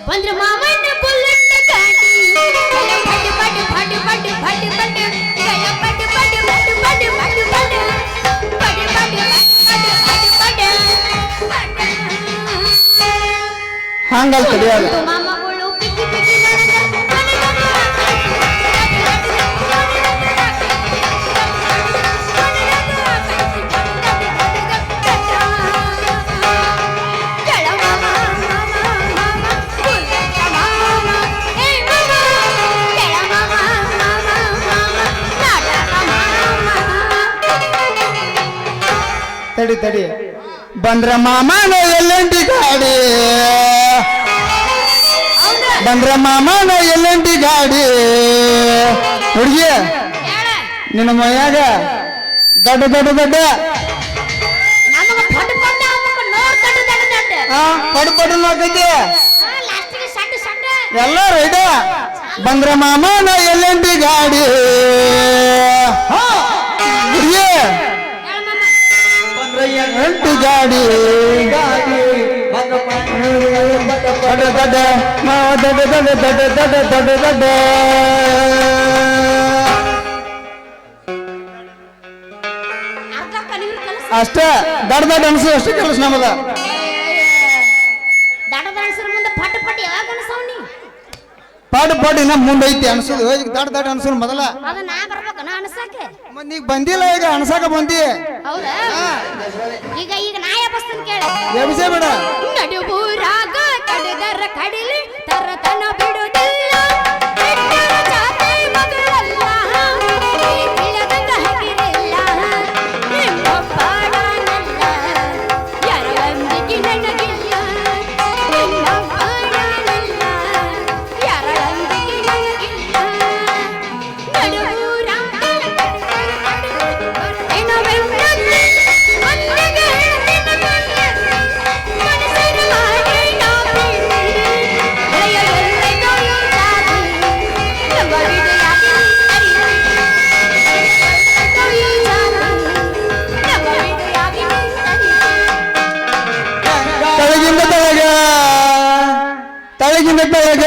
ಬಂದ್ರೆ ಮಾವನ ಬುಲೆಟ್ ಗಾಡಿ ಪಡಿ ಪಡಿ ಪಡಿ ಪಡಿ ಪಡಿ ಪಡಿ ಪಡಿ ಪಡಿ ಪಡಿ ಪಡಿ ಪಡಿ ಪಡಿ ಪಡಿ ಪಡಿ ಪಡಿ ಪಡಿ ಹಂಗಲ್ ತಡಿಯಲ್ಲ ಮಾಮಗಳು ಪಿಕ್ಕಿ ಪಿಕ್ಕಿ ತಡಿ ತಡಿ ಬಂದ್ರ ಮಾಮನ ಎಲ್ಲಂಟಿ ಗಾಡಿ ಬಂದ್ರ ಮಾಮನ ಎಲ್ಲಂಟಿ ಗಾಡಿ ಹುಡುಗಿ ನಿನ್ನ ಮೈಯಾಗ ದೊಡ್ಡ ದೊಡ್ಡ ದೊಡ್ಡ ಪಡು ಪಡು ನೋಕೈತಿ ಎಲ್ಲ ರೈಡ ಬಂದ್ರ ಮಾಮನ ಎಲ್ಲಂಟಿ ಗಾಡಿ ಹುಡುಗಿ ಎಂಟು ಗಾಡಿ ದೊಡ್ಡ ದೊಡ್ಡ ಮಾವ ದೊಡ್ಡ ದೊಡ್ಡ ದೊಡ್ಡ ದೊಡ್ಡ ದೊಡ್ಡ ದೊಡ್ಡ ಅಷ್ಟ ದೊಡ್ಡ ದೊಡ್ಡ ಅನ್ಸು ಅಷ್ಟೇ ಕೆಲಸ ನಮ್ಮದ ಪಾಡು ಪಾಡು ಇನ್ನ ಮುಂದೆ ಐತಿ ಅನ್ಸುದು ದೊಡ್ಡ ದೊಡ್ಡ ಅನ್ಸು ಮೊದಲ ನೀಗ ಬಂದಿಲ್ಲ ಈಗ ಅನ್ಸಾಕ ಬಂದಿ ಈಗ ಈಗ ನಾಯ ಬಸ್ತನ್ ಕೇಳ ಎಬ್ಸೇ ಬೇಡ ನಡುಬೂರಾಗ ಕಡಗರ ಕಡಿಲಿ ತರತನ ಬಿಡುದಿಲ್ಲ ಬಿಟ್ಟರ ಜಾತಿ ಮಗಳಲ್ಲ ತಿಳಿದಂಗ ಹಗಿರಿಲ್ಲ ನಿಮ್ಮ ಪಾಡನಲ್ಲ ಯಾರೊಂದಿಗೆ ನನಗಿಲ್ಲ ನಿಮ್ಮ ಪಾಡನಲ್ಲ ಯಾರೊಂದಿಗೆ ನನಗಿಲ್ಲ ನಡುಬೂರಾಗ ಏನೋ ಬೆಂಕಿ ಮನ್ನಿಗೆ ತಳಗಿಂದ ತಳಗ ತಳಗಿಂದ ತಳಗ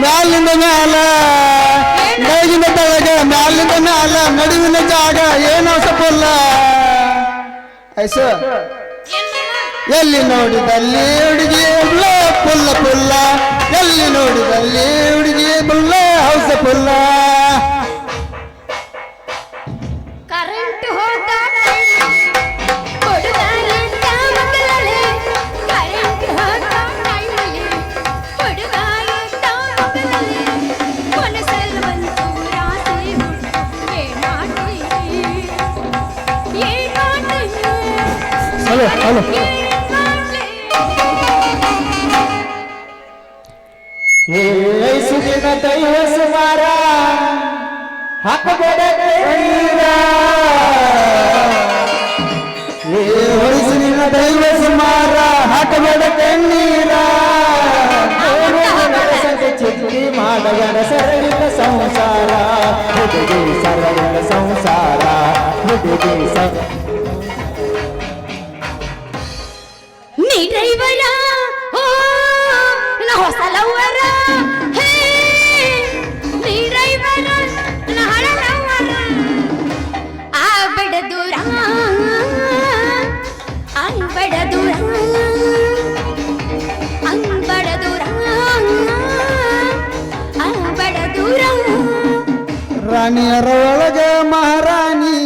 ಮ್ಯಾಲಿಂದ ಮ್ಯಾಲ ಬೆಳಗಿಂದ ತಳಗ ಮ್ಯಾಲಿಂದ ಮ್ಯಾಲ ನಡುವಿನ ಜಾಗ ಏನೋ ಸಪಲ್ಲ ಐಸು ಎಲ್ಲಿ ನೋಡಿದಲ್ಲಿ ಹುಡುಗಿ ಬುಲ್ಲ ಪುಲ್ಲ ಪುಲ್ಲ ಎಲ್ಲಿ ನೋಡಿದಲ್ಲಿ ಹುಡುಗಿ ಬುಲ್ಲ ಹೌಸ ಪುಲ್ಲ ಕರೆಂಟ್ ಹೋದ ಕೊಡುಗಾಲ ಮಕ್ಕಳಲೆ ಕರೆಂಟ್ ಹೋದ ಕೊಡುಗಾಲ ಮಕ್ಕಳಲೆ ಮನಸ್ಸಲ್ಲಿ ಬಂತು ರಾತ್ರಿ ಏನಾಟಿ ಹಲೋ ಹಲೋ ಸುದಿನ ದೈವ ಸುಮಾರ ಹಾಕಬೇಡ ಹೊರಿಸಿನ ದೈವ ಸುಮಾರ ಹಾಕಬೇಡ ಕಣ್ಣೀರ ಚಿಂತಿ ಮಾಡಬೇಡ ಸರಳಿನ ಸಂಸಾರ ಹುಡುಗಿ ಸರಳಿನ ಸಂಸಾರ ಹುಡುಗಿ ನೀ ಡ್ರೈವರ ಓ ನಾ ಹೊಸ ಲವ್ವರ ಹೇ ನೀ ಡ್ರೈವರ ನಾ ಹಳ ಲವ್ವರ ಬಡ ದೂರ ಬಡ ದೂರ ಬಡ ದೂರ ಬಡ ದೂರ ರಾಣಿಯರ ಒಳಗ ಮಹಾರಾಣಿ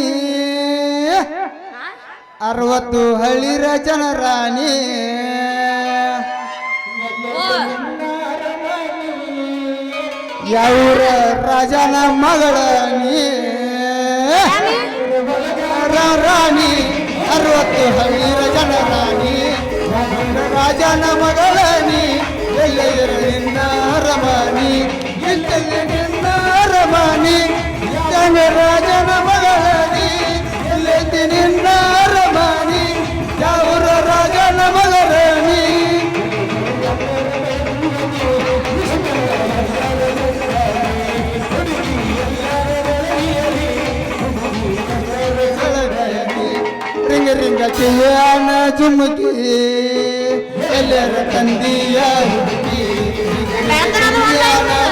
60 ಹಳ್ಳಿರ ಜನರಾಣಿ ಯಾವೂರ ರಾಜನ ಮಗಳನಿ ರಾಣಿ 60 ಹಳ್ಳಿರ ಜನರಾಣಿ ರಾಜನ ಮಗಳನಿ ಎಲ್ಲೆಲ್ಲರ ನಿನ್ನ ರಮಣಿ ಎಲ್ಲೆಲ್ಲ ನಿನ್ನ ರಮಣಿ ರಾಜನ ಮಗಳನಿ ಎಲ್ಲೆಲ್ಲಿ ನಿನ್ನ ರಮಣಿ ಯಾವೂರ ರಾಜನ ಮಗಳನಿ ರಿಂಗ ರಿಂಗ ಚಿಯಾನ ಜುಮುಕಿ ಎಲ್ಲರ ತಂದೀಯ ಹುಡುಗಿ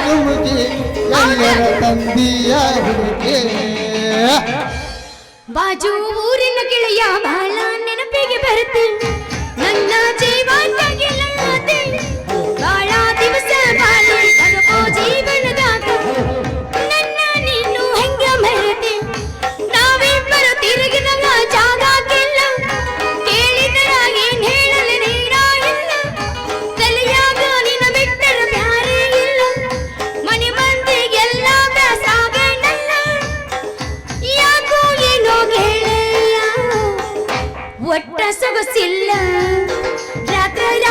ಧುಮುಕಿ ಎಲ್ಲರ ತಂದೀಯ ಹುಡುಗಿ ಬಾಜು ಊರಿನ ಗೆಳೆಯ ಬಹಳ ನೆನಪಿಗೆ ಬರುತ್ತೆ ನನ್ನ ಜೀವನದಾಗೆಲ್ಲ ಬಹಳ ದಿವಸ ಬಾಳು ಬದುಕೋ ಜೀವನದಾಗ ನನ್ನ ನೀನು ಹೆಂಗ ಮರೆತೆ ನಾವಿಬ್ಬರು ತಿರುಗಿದಾಗ ಜಾಗಕ್ಕೆಲ್ಲ ಕೇಳಿದರ ಏನ್ ಹೇಳಲಿ ನೀರ ಇಲ್ಲ ತಲೆಯಾಗ ನಿನ್ನ ಬಿಟ್ಟರ ಬ್ಯಾರೆ ಇಲ್ಲ ಮನೆ ಮಂದಿಗೆಲ್ಲ ಬ್ಯಾಸಾಗೇನಲ್ಲ ಯಾಕೋ ಏನೋ ಗೆಳೆಯ ಒಟ್ಟ ಸೊಗಸಿಲ್ಲ ರಾತ್ರಿಗ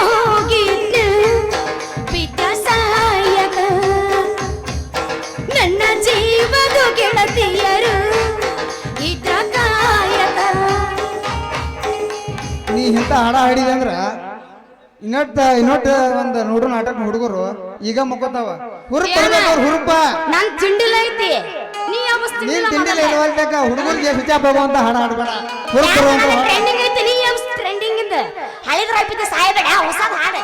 ಹೋಗಿದ್ದ ಬಿದ್ದ ಸಾಯಕ ನನ್ನ ಜೀವದ ಗೆಳತಿಯರು ಇದ್ರ ಕಾಯಕ ನೀ ಇಂಥ ಹಾಡ ಹಾಡಿದೆ ಅಂದ್ರ ಇನ್ನೊಟ್ಟ ಒಂದ್ ನೋಡು ನಾಟಕ ಹುಡುಗರು ಈಗ ಮುಕ್ಕೋತಾವ ಹುರುಪ್ ಬರ್ಬೇಕವ್ರ ಹುರುಪ ನಾನ್ ತಿಂಡಿಲ್ಲ ಐತಿ ನೀ ಯಾವ ನೀನ್ ತಿಂಡಿಲ್ಲ ಇಲ್ವಲ್ದಾಗ ಹುಡುಗರಿಗೆ ಸ್ವಿಚ್ ಹೋಗುವಂತ ಹಾಡ ಹಾಡ್ಬೇಡ ಹುರುಪ್ ಬರುವಂತ ಹಾಡ. ಟ್ರೆಂಡಿಂಗ್ ಐತಿ ನೀ ಯಾವ ಟ್ರೆಂಡಿಂಗ್ ಇಂದ ಹಳಿದ್ರ ಐಪಿದ್ದ ಸಾಯಬೇಡ ಹೊಸದ ಹಾಡ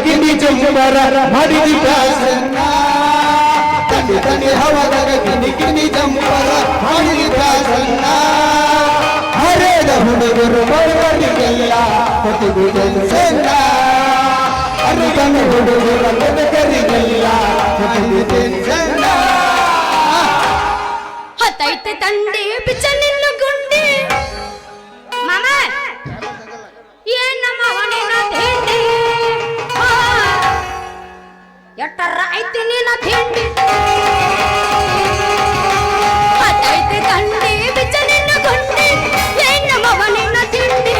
ಕಿಂಡಿ ಚಂಬರ ಮಾಡಿದಿ ಫ್ಯಾಷನ್ನ ತಂಡಿ ತಂಡಿ ಹವಾದಾಗ ಕಿಂಡಿ ಚಂಬರ ಮಾಡಿದಿ ಫ್ಯಾಷನ್ನ ಹರೇದ ಹುಡುಗರು ಬಡವರಿಗೆಲ್ಲ ಕೊಟ್ಟಿದ್ದು ಟೆನ್ಷನ್ನ ಅರಿತನ ಹುಡುಗರ ಬಡವರಿಗೆಲ್ಲ ಕೊಟ್ಟಿದ್ದು ಟೆನ್ಷನ್ನ ಹತ್ತೈತೆ ತಂದೆ ಬಿಚ್ಚ ನಿನ್ನ ಗುಂಡಿ ಮಾಮ ಏನ್ ನಮ್ಮ ಅವನಿನ ತಿಂಡಿ ಎಟ್ಟರ ಐತಿ ನಿನ್ನ ತಿಂಡಿ ಹತ್ತೈತೆ ತಂದೆ ಬಿಚ್ಚ ನಿನ್ನ ಗುಂಡಿ ಏನ್ ನಮ್ಮ ಅವನಿನ ತಿಂಡಿ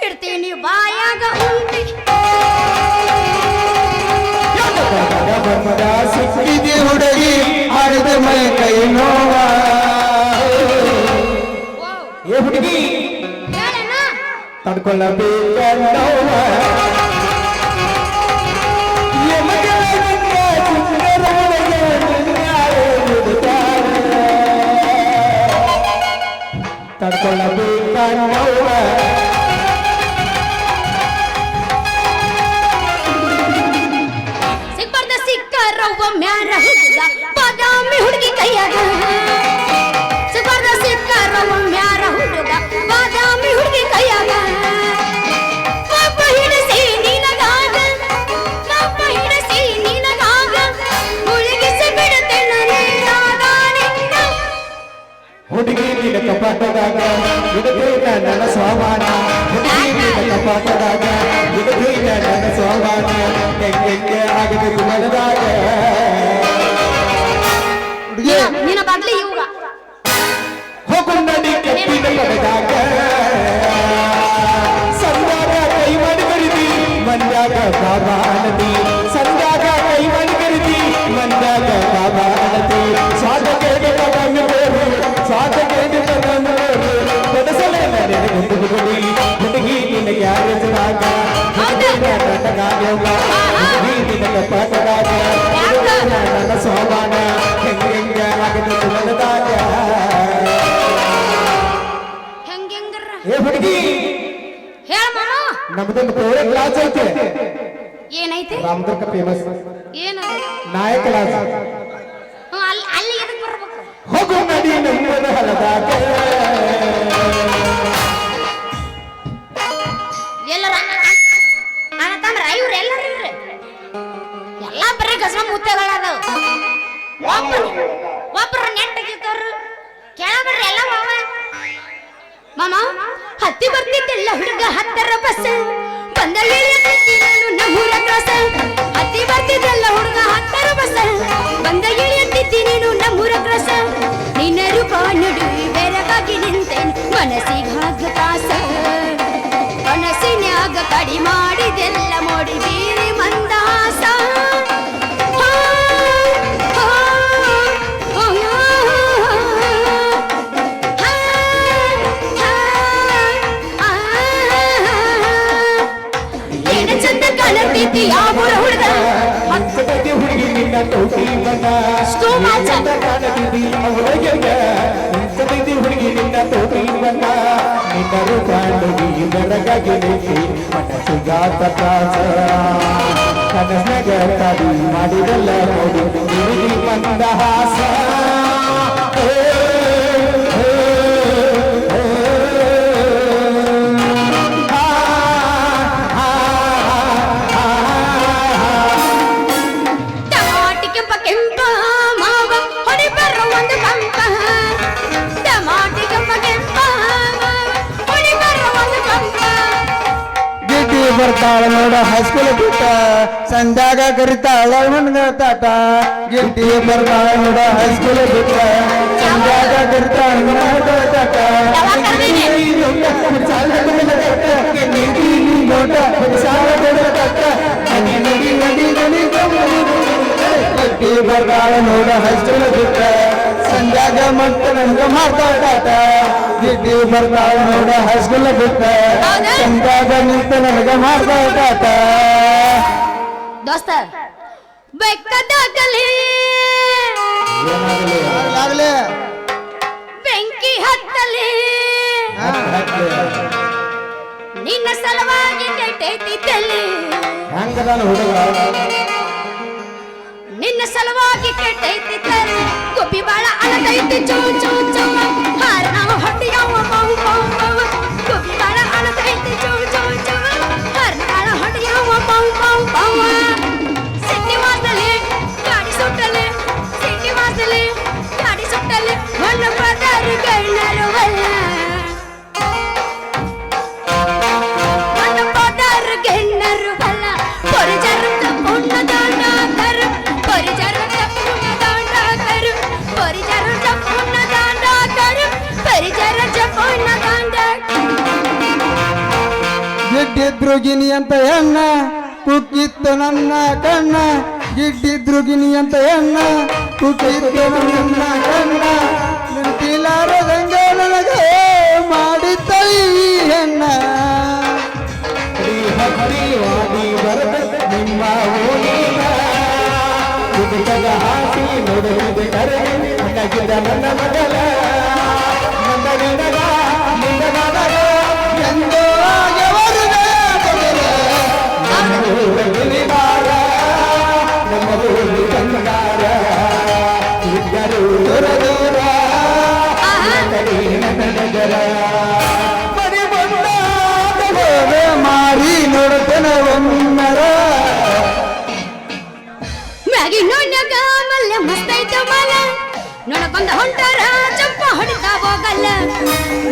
ಇಡ್ತೀನಿ ಬಾಯಾಗ ಉಂಡಿ ಸಿಕ್ಕಿದೆ ಹುಡುಗಿ ಆಡಿದ ಮೈ ಕೈ ನೋವ ಏ ಹುಡುಗಿ ಹೇಳಣ್ಣ ತಡ್ಕೊಳ್ಳಬೇಕ ನೋವ ತಡ್ಕೊಳ್ಳಬೇಕ ನೋವ ಸಿಕ್ಬಾರ್ದ ಸಿಕ್ಕರವ್ವ ಮ್ಯಾರ ಹುಡುಗ ಬಾದಾಮಿ ಹುಡುಗಿ ಕೈಯಾಗ ಸಿಕ್ಬಾರ್ದ ಸಿಕ್ಕರವ್ವ ಮ್ಯಾರ ಹುಡುಗ ಬಾದಾಮಿ ಹುಡುಗಿ ಕೈಯಾಗ ಒಬ್ಬ ಹಿಡಿಸಿ ನಿನಗಾಗ ಒಬ್ಬ ಹಿಡಿಸಿ ನಿನಗಾಗ ಮುಳುಗಿಸಿ ಬಿಡುತ್ತೇನೆ ನೀರಾಗ ನಿನ್ನ ಹುಡುಗಿ ನಿನ್ನ ಕಪಾಟದಾಗ ಹುಡುಗಿನ ನನ್ನ ಸ್ವಾಮಾನ ಹುಡುಗಿ ನಿನ್ನ ಕಪಾಟದಾಗ ಹುಡುಗಿನ ನನ್ನ ಸ್ವಾಮಾನ ಹೆಂಗೆ ಆಗಬೇಕು ಮನದಾಗ ಹುಡುಗಿ ನಿನ್ನ ಬದ್ಲಿ ಇವಾಗ ಹೋಗು ನಡಿ ಕೆಟ್ಟಿನ ಪಡೆದಾಗ ಸಂದಾಗ ಕೈ ಮಾಡಿ ಬರಿದಿ ಮಂದಾಗ ಬಾಬಾ ನದಿ ಸಂದಾಗ ಕೈ ಮಾಡಿ ಬರಿದಿ ಮಂದಾಗ ಬಾಬಾ ನದಿ ಸ್ವಾದ ಕೇಳಿ ತಗೊಂಡು ಸ್ವಾದ ಕೇಳಿ ತಗೊಂಡು ಕೊಡಸಲೇ ನನಗೆ ಹುಡುಗಿ ಹುಡುಗಿ ನಿನಗೆ ಯಾರ ಜನಾಗ ಹುಡುಗಿ ನಿನ್ನ ಕಪಾಟದಾಗ ನನ್ನ ಸ್ವಾಮಾನ ಹೆಂಗೆ ಆಗಬೇಕು ಮನದಾಗ ಹೆಂಗೆಂಗರ ಏ ಹುಡುಗಿ ಹೇಳ ಮಾಮ ನಮ್ದೊಂದು ಫೇವರೇಟ್ ಕ್ಲಾಸ್ ಐತೆ ಏನೈತಿ ರಾಮದುರ್ಗ ಫೇಮಸ್ ಏನದು ನಾಯಕ ಕ್ಲಾಸ್ ಅಲ್ಲಿ ಎದಕ್ ಬರ್ಬೇಕು ಹೋಗು ನಡಿ ನಮ್ಮದ ಹೊಲದಾಗ ಎಲ್ಲರ ಅಣ್ಣ ಇವ್ರು ಎಲ್ಲರೂ ಇವ್ರು ಎಲ್ಲ ಬರೀ ಗಸ ಮುತ್ತೆಗಳದಾವ ಒಬ್ರು ನೆಟ್ಟಗಿದ್ದವ್ರು ಕೆಳಬರ್ರಿ ಎಲ್ಲ ಮಾಮ ಹತ್ತಿ ಬರ್ತಿದ್ದೆಲ್ಲ ಹುಡುಗ ಹತ್ತರ ಬಸ್ ಬಂದ ಇಳಿಯತ್ತಿ ನಾನು ನಮ್ಮೂರ ಕ್ರಾಸ ಹತ್ತಿ ಬರ್ತಿದ್ದೆಲ್ಲ ಹುಡುಗ ಹತ್ತರ ಬಸ್ ಬಂದ ಇಳಿಯತ್ತಿ ನೀನು ನಮ್ಮೂರ ಕ್ರಾಸ ನಿನ್ನ ರೂಪ ನಡುವೆ ಬೆರಗಾಗಿ ನಿಂತೇನೆ ಮನಸ್ಸಿಗಾಗ ಕಾಸ ಮನಸ್ಸಿನ್ಯಾಗ ಕಡಿ ಮಾಡಿದೆಲ್ಲ ಮೋಡಿ ಬೀರಿ ಮಂದಾಸ ಏನ ಚಂದ ಕಾಣತೈತಿ ಯಾವ ಹುಡುಗ ಹುಡುಗಿ ನಿನ್ನ ಟೋಪಿ ಬಣ್ಣ ಸ್ಟೋಮಾಚ ಕಾಣತಿದ್ದಿ ಹುಡುಗಿ ನಿನ್ನ ಟೋಪಿ ಜೀವನ ನಿನ್ನರು ಕಾಂಡುಗಿ ಬೆರಗಾಗಿ ನಿಂತಿ ಮನಸ್ಸಿಗಾತ ತ್ರಾಸ ಕನಸ್ನಾಗ ತಾಡಿ ಮಾಡಿದಲ್ಲ ನೋಡಿ ನಿನಗೆ ಮಂದಹಾಸ ಬರ್ತಾಳ ನೋಡ ಹೈಸ್ಕೂಲ್ ಬಿಟ್ಟ ಸಂಧ್ಯಾಗ ಕರಿತಾಳ ತಾಟ ಗಿಟ್ಟಿ ಬರ್ತಾಳ ನೋಡ ಹೈಸ್ಕೂಲ್ ಬಿಟ್ಟ ಸಂಧ್ಯಾಗ ಕರಿತಾಳ ತಾಟ ಗಿಟ್ಟಿ ಬರ್ತಾಳ ನೋಡ ಹೈಸ್ಕೂಲ್ ಬಿಟ್ಟ ಸಂಧ್ಯಾಗ ಮಟ್ಟ ನನ್ಗ ಮಾಡ್ತಾಟ ಗಿಟ್ಟಿ ಬರ್ತಾಳ ನೋಡ ಹೈಸ್ಕೂಲ್ ಬಿಟ್ಟ ಸಂಧ್ಯಾಗ ನಿಂತ ನನಗ ಮಾಡ್ತಾಟ ದೋಸ್ತ ಬೆಕ್ಕದಾಗಲಿ ಆಗ್ಲೇ ಬೆಂಕಿ ಹತ್ತಲಿ ನಿನ್ನ ಸಲುವಾಗಿ ಕೆಟ್ಟೈತಿ ತಲೆ ಹಂಗದಾನ ಹುಡುಗ ನಿನ್ನ ಸಲುವಾಗಿ ಕೆಟ್ಟೈತಿ ತಲೆ ಗುಬ್ಬಿ ಬಾಳ ಅಳದೈತಿ ಚೂ ಚೂ ಚೂ ಹಾರ ನಾವು ಹೊಟ್ಟಿಯವ ಬಾವು ಬಾವು ಬಾವು ಗುಬ್ಬಿ ಬಾಳ ಅಳದೈತಿ ಚೂ ಚೂ ಚೂ ಹಾರ ಬಾಳ ಹೊಟ್ಟಿಯವ ಬಾವು ಬಾವು ಬಾವು ಸಿಟಿ ವಾಸಲಿ ಗಾಡಿ ಸುಟ್ಟಲೆ ಸಿಟಿ ವಾಸಲಿ ಗಾಡಿ ಸುಟ್ಟಲೆ ಒಂದು ಪದಾರ ಗಣ್ಣರು ವಲ್ಲ ಒಂದು ಪದಾರ ಗಣ್ಣರು ವಲ್ಲ ಪರಿಜರತ ಪುಣ್ಯ ದಾಂಡಾಕರ ಪರಿಜರತ ಪುಣ್ಯ ದಾಂಡಾಕರ ಪರಿಜರತ ಪುಣ್ಯ ದಾಂಡಾಕರ ಪರಿಜರತ ಪುಣ್ಯ ದಾಂಡಾಕರ ಗಿಡ್ಡಿದ್ರು ಗಿನಿ ಅಂತ ಹೆಣ್ಣ ಕುಕ್ಕಿತ್ತು ನನ್ನ ಕಣ್ಣ ಗಿಡ್ಡಿದ್ರು ಗಿನಿ ಅಂತ ಹೆಣ್ಣ ಕುಕ್ಕಿತ್ತು ನನ್ನ ಕಣ್ಣ ನಿಂತಿಲಾರದಂಗೆ ನನಗೆ ಮಾಡಿದ್ದ ಈ ಹೆಣ್ಣ ಹರಿವಾದಿ ಬರದ ನಿಮ್ಮ ಓಣಿಗ ಕುದುಕದ ಹಾಸಿ ನೋಡುವುದು ಕರೆ ನನಗಿದ ನನ್ನ ಮಗಲ ನನ್ನ ನಿನಗ ನಿನ್ನ ನನಗ ಎಂದೋ ಆಗವರುಗ ನಮ್ಮ ಊರಲ್ಲಿ ಬಾರ ನಮ್ಮ ಊರಿ ಬಂಗಾರ ಇದ್ದರು ದೂರ ದೂರ ಕಡೆ ನನ್ನ ನಗರ ಮನೆ ಬಂದ ಮಾರಿ ನೋಡುತ್ತೇನೆ ಒಮ್ಮರ ಮ್ಯಾಗಿ ನೋಡ್ಯಾಗ ಮಲ್ಯ ಮಸ್ತೈತ ಮಲ ನೋಡಕೊಂಡ ಹೊಂಟಾರ ಚಂಪ ಹೊಡಿತಾ ಹೋಗಲ್ಲ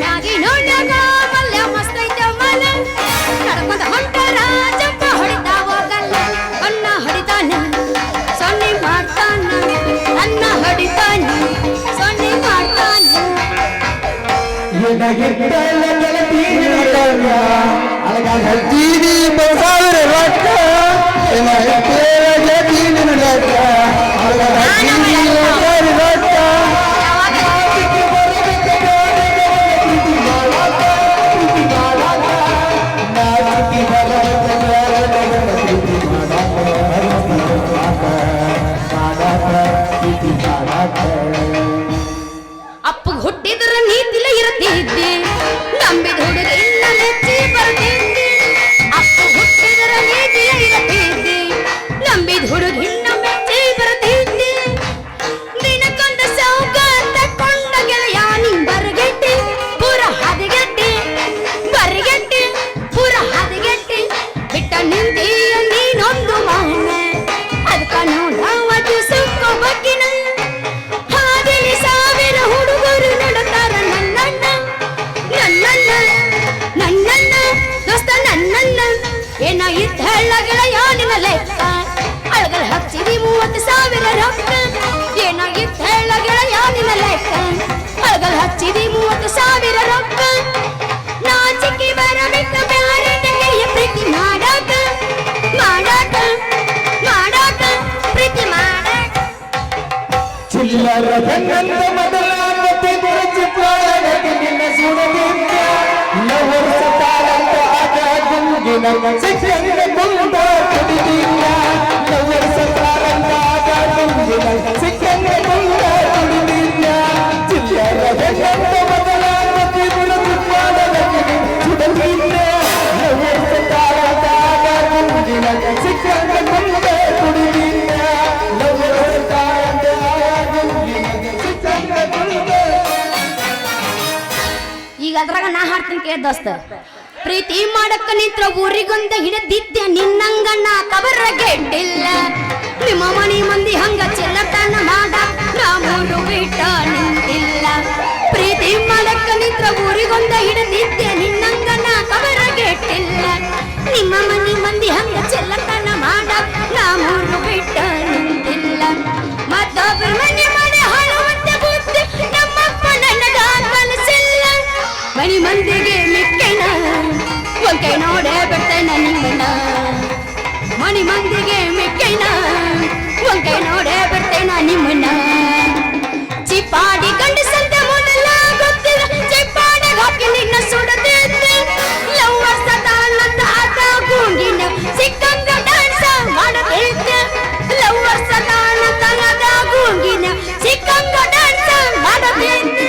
ಮ್ಯಾಗಿ ನೋಡ್ಯಾಗ ಮಲ್ಯ ಮಸ್ತೈತ ಮಲ ನೋಡಕೊಂಡ ಹೊಂಟಾರ ಚಂಪ ಹೊಡಿತಾ ಹೋಗಲ್ಲ ಅನ್ನ ಹೊಡಿತಾನ ಸೊನ್ನೆ ಮಾಡ್ತಾನ ಅನ್ನ ಹೊಡಿತಾನ ಸೊನ್ನೆ ಮಾಡ್ತಾನ ಏನಾಗಿದ್ದಲ್ಲ ಗೆಳತಿ ನಿನಗ ಅಳಗಾಗ ಹತ್ತೀರಿ ಸಾವಿರ ರೊಕ್ಕ ರೊಕ್ಕ ಅಪ್ಪ ಹುಟ್ಟಿದ್ರ ನೀತಿಲ ಇರತ್ತಿದ್ದೆ ನಂಬಿದ ಹುಡುಗ ಇನ್ನ ನೆಚ್ಚಿ ಬರ್ತಿದ್ದೆ ಅಪ್ಪ ಹುಟ್ಟಿದ್ರ ನೀತಿಲ ಇರತ್ತಿದ್ದೆ ನಂಬಿದ ಹುಡುಗ ಇನ್ನ ಮೆಚ್ಚಿ ಬರ್ತಿದ್ದೆ ದಿನಕ್ಕೊಂದು ಸೌಕ ತಕೊಂಡ ಗೆಳೆಯ ನಿನ್ ಬರಗೆಟ್ಟಿ ಪೂರ ಹದಗೆಟ್ಟಿ ಬರಗೆಟ್ಟಿ ಪೂರ ಹದಗೆಟ್ಟಿ ಬಿಟ್ಟ ನಿಂತೀಯ ನೀನೊಂದು ಮೌನ ಅದಕ್ಕ ನೋಡವತ್ತು ಸುಕ್ಕ ಬಗ್ಗಿನ ಹಾದಿಲಿ ಸಾವಿರ ಹುಡುಗರು ನಡುತ್ತಾರ ನನ್ನಣ್ಣ ನನ್ನಣ್ಣ ನನ್ನಣ್ಣ ದೋಸ್ತ ನನ್ನಣ್ಣ ಏನಾಗಿತ್ತು ಹೇಳ ಗೆಳೆಯ ನಿನ್ನ ಲೆಕ್ಕ ಅಳಗಲ್ ಹಚ್ಚಿದಿ 30,000 ರೊಕ್ಕ ಏನಾಗಿತ್ತು ಹೇಳ ಗೆಳೆಯ ನಿನ್ನ ಲೆಕ್ಕ ಅಳಗಲ್ ಹಚ್ಚಿದಿ 30,000 ರೊಕ್ಕ ನಾಚಿಕೆ ಬರಬೇಕ ಬ್ಯಾರೆ ಗೆಳೆಯ ಪ್ರೀತಿ ಮಾಡಾಕ ಮಾಡಾಕ ಮಾಡಾಕ ಪ್ರೀತಿ ಮಾಡಾಕ ಚಿಲ್ಲರ ಗಂಗಂತ ಮೊದಲಾಗತಿ ಚಿತ್ರೊಳಗೆ ನಿನ್ನ ಸುಡದಿದ್ದ ಲವರ್ ಸತಾರಂತ ಆಗ ಗುಂಗಿನ ಸಿಕ್ಕಂಗ ಗುಂಡ ಕುಡಿದಿಲ್ಲ ಲವರ್ ಸತಾರಂತ ಆಗ ಗುಂಗಿನ ಸಿಕ್ಕಂಗ ಗುಂಡ ಕುಡಿದಿಲ್ಲ ಚಿಲ್ಲರ ಗಂಗಂತ ಮೊದಲಾಗತಿ ಸಿಕ್ಕಂಗ ಮುಂದೆ ಕುಡಿದೀಯ ಲವ್ವರ್ ಕಾಂತಾಗಿ ನಿನಗೆ ಸಿಕ್ಕಂಗ ಮುಂದೆ. ಈಗ ಅದ್ರಾಗ ನಾ ಹಾಡ್ತೀನಿ ಕೇಳ ದೋಸ್ತ. ಪ್ರೀತಿ ಮಾಡಕ್ಕ ನಿಂತ್ರ ಊರಿಗೊಂದ ಹಿಡಿದಿದ್ದೆ ನಿನ್ನಂಗಣ್ಣ ಕಬರ ಗೆಡ್ಡಿಲ್ಲ. ನಿಮ್ಮ ಮನಿ ಮಂದಿ ಹಂಗ ಚೆಲ್ಲತನ ಮಾಡ ನಾ ಮೂರು ಬಿಟ್ಟ ನಿಂತಿಲ್ಲ. ಪ್ರೀತಿ ಮಾಡಕ್ಕ ನಿಂತ್ರ ಊರಿಗೊಂದ ಹಿಡಿದಿದ್ದೆ ನಿನ್ನಂಗಣ್ಣ ಕಬರ ಗೆಡ್ಡಿಲ್ಲ. ನಿಮ್ಮ ಮನಿ ಮಂದಿ ಹಂಗ ಚೆಲ್ಲತನ ಮಾಡ ನಾ ಮೂರು ಬಿಟ್ಟ ನಿಂತಿಲ್ಲ. ಮತ್ತೊಬ್ಬರ ಮನೆ ಮಾಡಿ ಹಾಳುವಂತ ಬುದ್ಧಿ ನಮ್ಮಪ್ಪ ನನಗ ಕಲಿಸಿಲ್ಲ. ಮನಿ ಮಂದಿಗೆ ಮಿಕ್ಕೇನ ಒಂಕೈ ನೋಡೇ ಬಿಡ್ತೇನ ನಿಮ್ಮಣ್ಣ. ಮನಿ ಮಂದಿಗೆ ಮಿಕ್ಕೇನ ಒಂಕೈ ನೋಡೇ ಬಿಡ್ತೇನ ನಿಮ್ಮಣ್ಣ. ಚಿಪ್ಪಾಡಿ ಗಂಡಸಂತ ಮೊದಲ ಗೊತ್ತಿಲ್ಲ ಚಿಪ್ಪಾಡಿಗೆ ಹಾಕಿ ನಿನ್ನ ಸುಡದಿದ್ದೆ. ಲವ್ವರ್ಸ ತಾನಂತ ಆತ ಗೂಂಗಿನ ಸಿಕ್ಕಂಗ ಡ್ಯಾನ್ಸ ಮಾಡದಿದ್ದೆ. ಲವ್ವರ್ಸ ತಾನಂತ ಆತ ಗೂಂಗಿನ ಸಿಕ್ಕಂಗ ಡ್ಯಾನ್ಸ ಮಾಡದಿದ್ದೆ.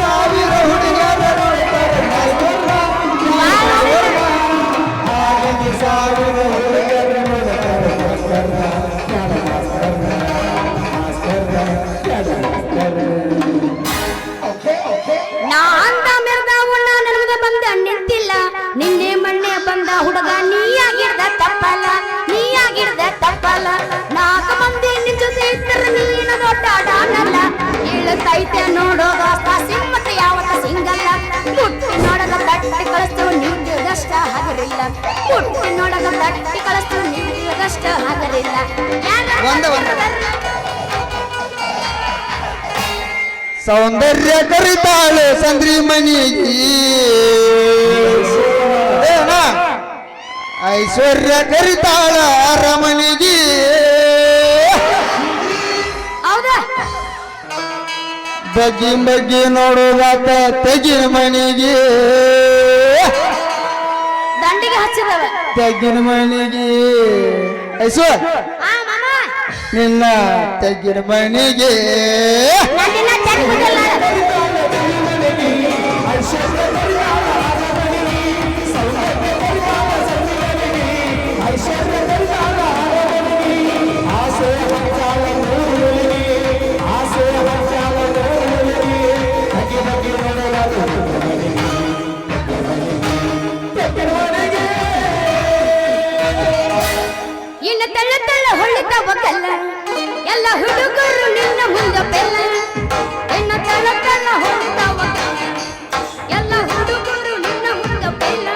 ಸಾವಿರ ಹುಡುಗರ ಸಾವಿರ ಹುಡುಗರ ನಾ ಅಂತ ಮೆರೆದ ಉಣ್ಣ ನನಗ ಬಂದ ನಿಂತಿಲ್ಲ. ನಿನ್ನೆ ಮೊನ್ನೆ ಬಂದ ಹುಡುಗ ನೀಯಾಗಿರ್ದ ತಪ್ಪಲ್ಲ, ನೀಯಾಗಿರ್ದ ತಪ್ಪಲ್ಲ. ನಾಲ್ಕು ಮಂದಿ ನಿನ್ ಜೊತೆ ಇದ್ದರೆ ನೀನು ದೊಡ್ಡ ಡಾನಲ್ಲ. ಇಳುತ್ತೈತೆ ನೋಡೋದ ಸಿಂಹತ ಯಾವತ್ತ ಸಿಂಗಲ್ಲ. ಮುಟ್ಟಿ ನೋಡಗ ತಟ್ಟಿ ಕಳಿಸ್ತು ನಿಂತಿದಷ್ಟ ಹಗರಿಲ್ಲ. ಮುಟ್ಟಿ ನೋಡಗ ತಟ್ಟಿ ಕಳಿಸ್ತು ನಿಂತಿದಷ್ಟ ಹಗರಿಲ್ಲ. ಸೌಂದರ್ಯ ಕರಿತಾಳೆ ಸಂದ್ರಿ ಮನಿಗೆ ಐಶ್ವರ್ಯ ಕರಿತಾಳ ಅರಮನಿಗೆ. ಹೌದಾ ಬಗ್ಗಿ ಬಗ್ಗಿ ನೋಡುವಾತ ತೆಗಿನ ಮನಿಗೆ ದಂಡಿಗೆ ಹಚ್ಚಿದವ ತೆಗಿನ ಮನಿಗೆ ಐಶ್ವರ್ ನಿನ್ನ ತೆಗಿನ ಮನಿಗೆ ನನ್ನಿನ್ನ ಜನ್ಮದಲ್ಲ. ಇನ್ನು ತಳ್ಳ ತಳ್ಳ ಹೊಳ್ಳಿತಾವ ಕಲ್ಲ ಎಲ್ಲ ಹುಡುಗರು ನಿನ್ನ ಮುಂದೆ ಬೆಲ್ಲ. ಇನ್ನು ತಳ್ಳ ತಳ್ಳ ಹೊಳ್ಳಿತಾವ ಕಲ್ಲ ಎಲ್ಲ ಹುಡುಗರು ನಿನ್ನ ಮುಂದೆ ಬೆಲ್ಲ.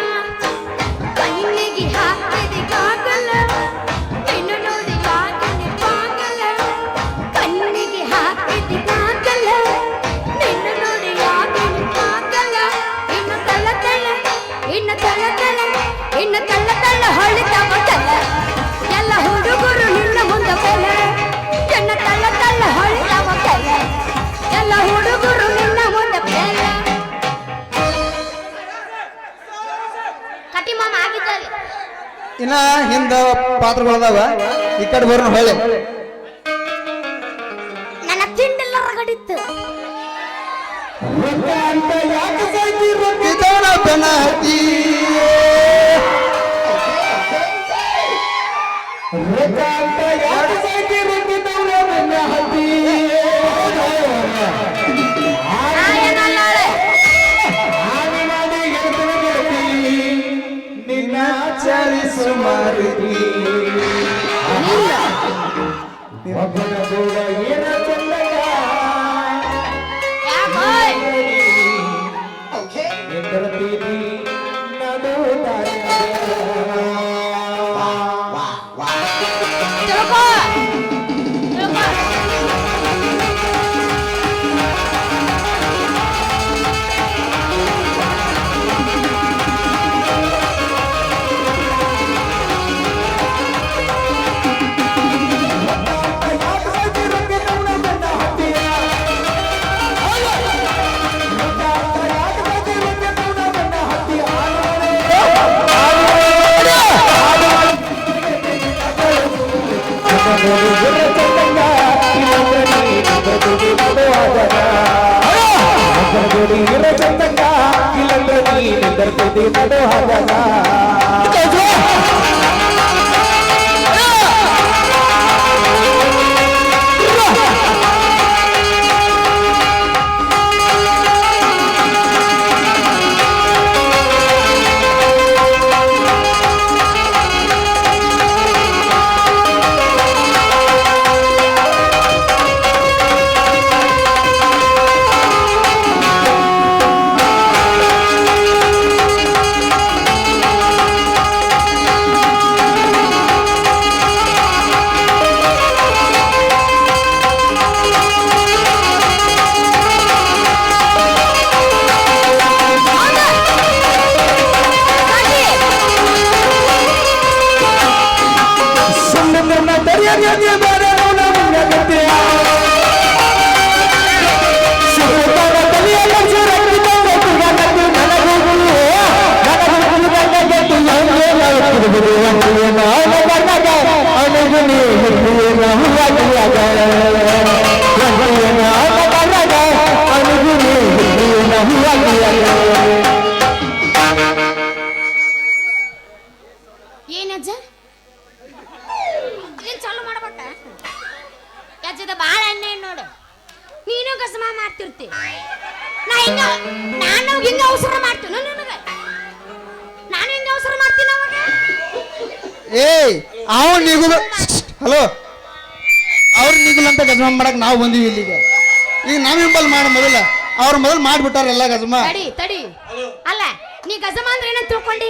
ಕಣ್ಣಿಗೆ ಹಾಕಿದಿಗಾಗಲ್ಲ ನಿನ್ನ ನೋಡಿ ಯಾಕೆ ಪಾಗಲ್ಲ. ಕಣ್ಣಿಗೆ ಹಾಕಿದಿಗಾಗಲ್ಲ ನಿನ್ನ ನೋಡಿ ಯಾಕೆ ಪಾಗಲ್ಲ. ಇನ್ನು ತಳ್ಳ ತಳ್ಳ ಇನ್ನು ತಳ್ಳ ತಳ್ಳ ಇನ್ನು ತಳ್ಳ ತಳ್ಳ ಹೊಳ್ಳಿತಾವ ಕಲ್ಲ ಎಲ್ಲ ಹುಡುಗರು ನಿನ್ನ ಮುಂದೆ ಬೆಲ್ಲ. ಎನ್ನ ತಳ್ಳ ತಳ್ಳ ಹೊಳಿತಾವ ಕಲ್ಲ ಎಲ್ಲ ಹುಡುಗರು ನಿನ್ನ ಮುಂದೆ ಬೆಲ್ಲ. ಕಟಿ ಮಾಮ ಆಗಿದ್ದಲ್ಲಿ ಇನ್ನ ಹಿಂದ ಪಾತ್ರಗಳದಾವ ಈ ಕಡೆ ಬರೋಣ ಹೊಳೆ. ನನ್ನ ತಿಂಡೆಲ್ಲ ರಗಡಿತ್ತು. ಇದವನ ಬೆನ ಹತ್ತಿ ನಿನ್ನ ಚರಿಸು ಮಾರುತಿ ಒಬ್ಬನ ಕೂಡ ಏನ ಚಂದಗ ಎಂದರತೀರಿ ನಡು ತಿಳ್ಕೊ ತಿಳ್ಕೊ. ಜೋಡಿ ಇರೋ ಚಂದಂಗ ಇಲ್ಲಂದ್ರೆ ನೀನಿದ್ದರ್ತಿದ್ದಿ ನಡು ಹಾಗದ ಏನಜ್ಜ ಏನ್ ಚಾಲು ಮಾಡಬೇಕ ಯಜ್ಜದ ಬಾಳ ಎಣ್ಣೆ ನೋಡು ನೀನು ಗಸಮ ಮಾಡ್ತಿರ್ತಿ ನಾನು ಹಿಂಗ ಅವಸರ ಮಾಡ್ತೀನಿ ನನಗ ನಾನು ಹಿಂಗ ಅವಸರ ಮಾಡ್ತೀನಿ ಅವಾಗ ಏಯ್ ಅವ್ ನಿಗುಲ ಹಲೋ ಅವ್ರು ನಿಗುಲಂತ ಗಜಮ ಮಾಡಕ್ ನಾವು ಬಂದೀವಿ ಇಲ್ಲಿಗೆ ಈಗ ನಾವ್ ಹಿಂಬಲ್ ಮಾಡ ಮೊದಲ ಅವ್ರ ಮೊದಲು ಮಾಡ್ಬಿಟ್ಟಾರ ಎಲ್ಲ ಗಜಮ ತಡಿ ತಡಿ ಅಲ್ಲ ನೀ ಗಜಮ ಅಂದ್ರೆ ಏನಂತ ತಿಳ್ಕೊಂಡಿ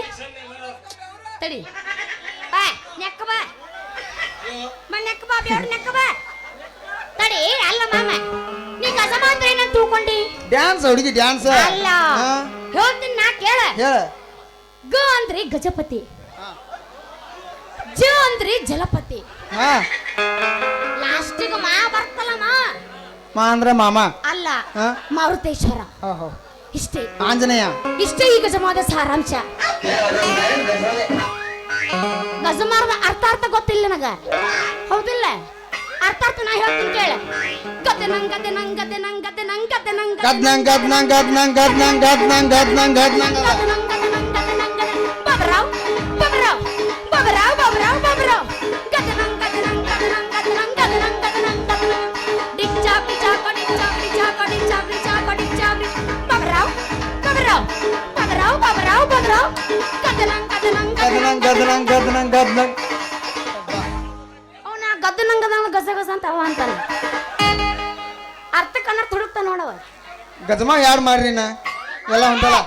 ತಡಿ ಬಾ ನೆಕ್ಕ ಬಾ ನೆಕ್ಕ ಬಾ ಬೇಡ ನೆಕ್ಕ ಬಾ ತಡಿ ಅಲ್ಲ ಮಾಮ ನೀ ಗಜಮ ಅಂದ್ರೆ ಏನಂತ ತಿಳ್ಕೊಂಡಿ ಡ್ಯಾನ್ಸ್ ಹುಡುಗಿ ಡ್ಯಾನ್ಸ್ ಅಲ್ಲ ಹೇಳ್ತೀನಿ ನಾ ಕೇಳ ಹೇಳ ಗ ಅಂದ್ರೆ ಗಜಪತಿ ಜ ಅಂದ್ರೆ ಜಲಪತಿ ಹಾ ಲಾಸ್ಟಿಗೆ ಮಾ ಬರ್ತಲ್ಲ ಮಾ ಅಂದ್ರೆ ಮಾಮ ಅಲ್ಲ ಹಾ? ಮಾರುತೇಶ್ವರ ಓಹೋ ಇಷ್ಟೇ ಆಂಜನೇಯ ಇಷ್ಟೇ ಈ ಗಜಮಾದ ಸಾರಾಂಶ ಗಜಮಾರದ ಅರ್ಥ ಗೊತ್ತಿಲ್ಲ ನನಗ ಹೌದಿಲ್ಲ ಅರ್ಥ ನಾ ಹೇಳ್ತೀನಿ ಕೇಳ ಗದೆ ನಂಗ್ ಗದೆ ನಂಗ್ ಗದೆ ನಂಗ್ ಗದೆ ನಂಗ್ ಗದೆ ನಂಗ್ ಗದ್ ನಂಗ್ ಗದ್ ನಂಗ್ ಗದ್ ನಂಗ್ ಗದ್ ನಂಗ್ ಗದ್ ನಂಗ್ ಗದ್ ನಂಗ್ ಗದ್ ನಂಗ್ ಗದೆ ನಂಗ್ ಗದೆ ನಂಗ್ ಗದೆ ನಂಗ್ ಗದೆ ಬಾಬರಾವ್ ಬಾಬರಾವ್ ಬಾಬರಾವ್ ಬಾಬರಾವ್ ಬಾಬರಾವ್ ಗದೆ ನಂಗ್ ಗದೆ ನಂಗ್ ಗದೆ ನಂಗ್ ಗದೆ ನಂಗ್ ಗದೆ ನಂಗ್ ಗದೆ ನಂಗ್ ಗದೆ ನಂಗ್ ಡಿಕ್ ಚಾಕ್ ಡಿಕ್ ಚಾಕ್ ಡಿಕ್ ಚಾಕ್ ಡಿಕ್ ಚಾಕ್ ಡಿಕ್ ಚಾಕ್ ಡಿಕ್ ಚಾಕ್ ಡಿಕ್ ಚಾಕ್ ಬಾಬರಾವ್ ಬಾಬರಾವ್ ಬಾಬರಾವ್ ಬಾಬರಾವ್ ಬಾಬರಾವ್ ಗದೆ ನಂಗ್ ಗದೆ ನಂಗ್ ಗದ್ ನಂಗ್ ಗದ್ ನಂಗ್ ಗದ್ ನಂಗ್ ಗದ್ ನಂಗ್ ಅವನ ಗದ್ದ ನಂಗದ ಗಸ ಗಸ ಅಂತ ಅವ ಅಂತಾನ ಅರ್ಥ ಕನ್ನಡ ತುಡುಕ್ತ ನೋಡವ ಗಜಮ ಯಾರು ಮಾಡ್ರಿ ನಾ ಎಲ್ಲ ಹೊಂಟಲ್ಲ